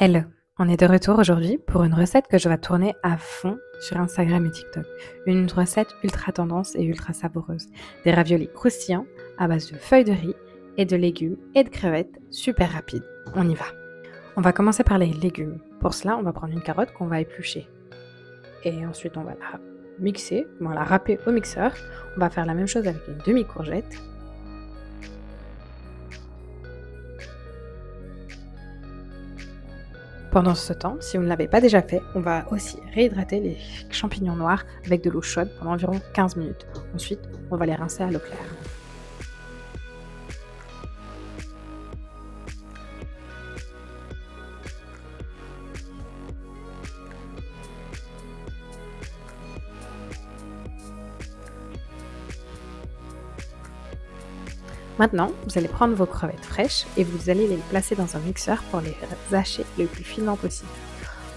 Hello, on est de retour aujourd'hui pour une recette que je vais tourner à fond sur Instagram et TikTok. Une recette ultra tendance et ultra savoureuse. Des raviolis croustillants à base de feuilles de riz et de légumes et de crevettes super rapides. On y va. On va commencer par les légumes. Pour cela, on va prendre une carotte qu'on va éplucher. Et ensuite, on va la mixer, on va la râper au mixeur. On va faire la même chose avec une demi-courgette. Pendant ce temps, si vous ne l'avez pas déjà fait, on va aussi réhydrater les champignons noirs avec de l'eau chaude pendant environ 15 minutes. Ensuite, on va les rincer à l'eau claire. Maintenant, vous allez prendre vos crevettes fraîches et vous allez les placer dans un mixeur pour les hacher le plus finement possible.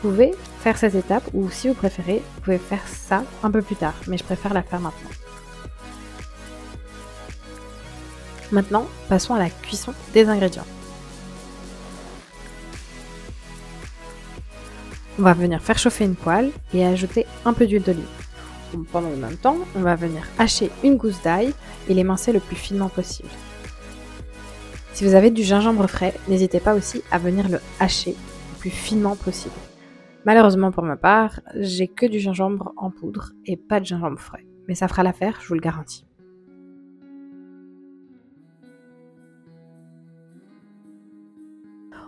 Vous pouvez faire cette étape ou si vous préférez, vous pouvez faire ça un peu plus tard, mais je préfère la faire maintenant. Maintenant, passons à la cuisson des ingrédients. On va venir faire chauffer une poêle et ajouter un peu d'huile d'olive. Pendant le même temps, on va venir hacher une gousse d'ail et l'émincer le plus finement possible. Si vous avez du gingembre frais, n'hésitez pas aussi à venir le hacher le plus finement possible. Malheureusement pour ma part, j'ai que du gingembre en poudre et pas de gingembre frais. Mais ça fera l'affaire, je vous le garantis.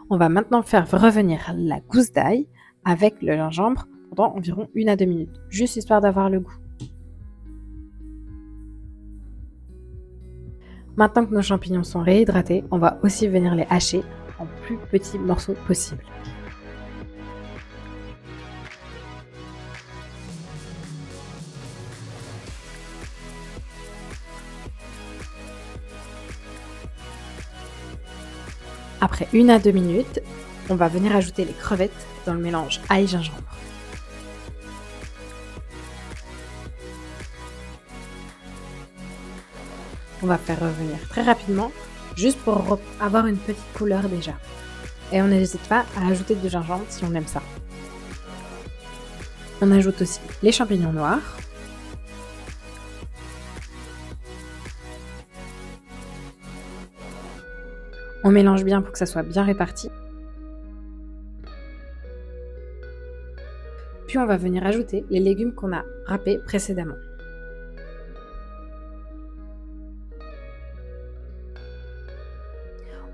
On va maintenant faire revenir la gousse d'ail avec le gingembre pendant environ 1 à 2 minutes, juste histoire d'avoir le goût. Maintenant que nos champignons sont réhydratés, on va aussi venir les hacher en plus petits morceaux possibles. Après 1 à 2 minutes, on va venir ajouter les crevettes dans le mélange ail-gingembre. On va faire revenir très rapidement, juste pour avoir une petite couleur déjà. Et on n'hésite pas à ajouter du gingembre si on aime ça. On ajoute aussi les champignons noirs. On mélange bien pour que ça soit bien réparti. Puis on va venir ajouter les légumes qu'on a râpés précédemment.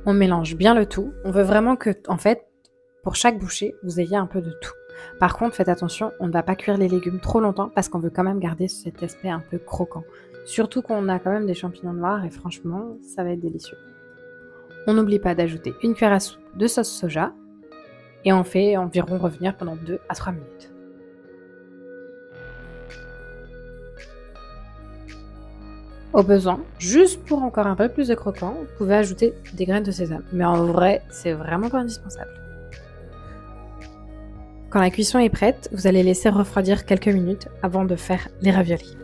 On mélange bien le tout. On veut vraiment que, en fait, pour chaque bouchée, vous ayez un peu de tout. Par contre, faites attention, on ne va pas cuire les légumes trop longtemps parce qu'on veut quand même garder cet aspect un peu croquant. Surtout qu'on a quand même des champignons noirs et franchement, ça va être délicieux. On n'oublie pas d'ajouter une cuillère à soupe de sauce soja et on fait environ revenir pendant 2 à 3 minutes. Au besoin, juste pour encore un peu plus de croquant, vous pouvez ajouter des graines de sésame. Mais en vrai, c'est vraiment pas indispensable. Quand la cuisson est prête, vous allez laisser refroidir quelques minutes avant de faire les raviolis.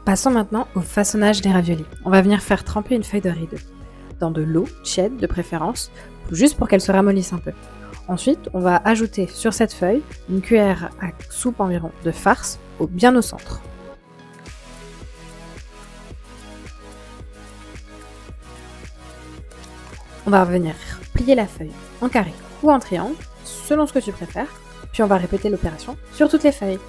Passons maintenant au façonnage des raviolis. On va venir faire tremper une feuille de riz dans de l'eau tiède de préférence, juste pour qu'elle se ramollisse un peu. Ensuite, on va ajouter sur cette feuille une cuillère à soupe environ de farce, bien au centre. On va venir plier la feuille en carré ou en triangle, selon ce que tu préfères, puis on va répéter l'opération sur toutes les feuilles.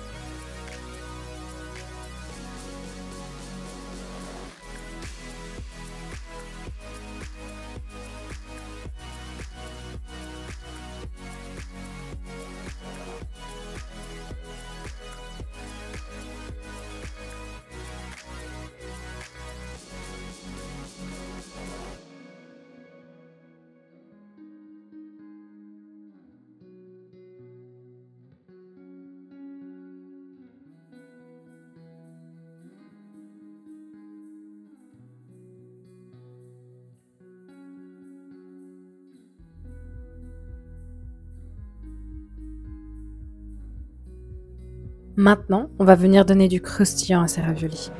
Maintenant, on va venir donner du croustillant à ces raviolis.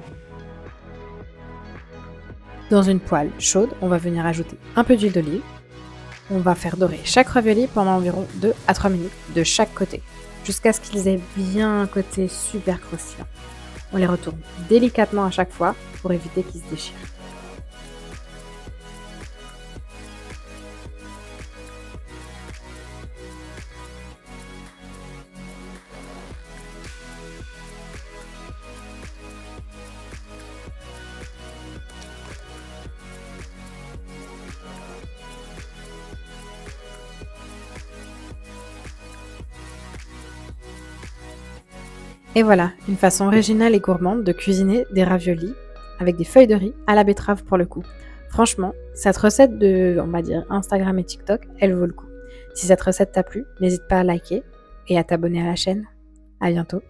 Dans une poêle chaude, on va venir ajouter un peu d'huile d'olive. On va faire dorer chaque ravioli pendant environ 2 à 3 minutes de chaque côté, jusqu'à ce qu'ils aient bien un côté super croustillant. On les retourne délicatement à chaque fois pour éviter qu'ils se déchirent. Et voilà, une façon originale et gourmande de cuisiner des raviolis avec des feuilles de riz à la betterave pour le coup. Franchement, cette recette de, on va dire, Instagram et TikTok, elle vaut le coup. Si cette recette t'a plu, n'hésite pas à liker et à t'abonner à la chaîne. À bientôt.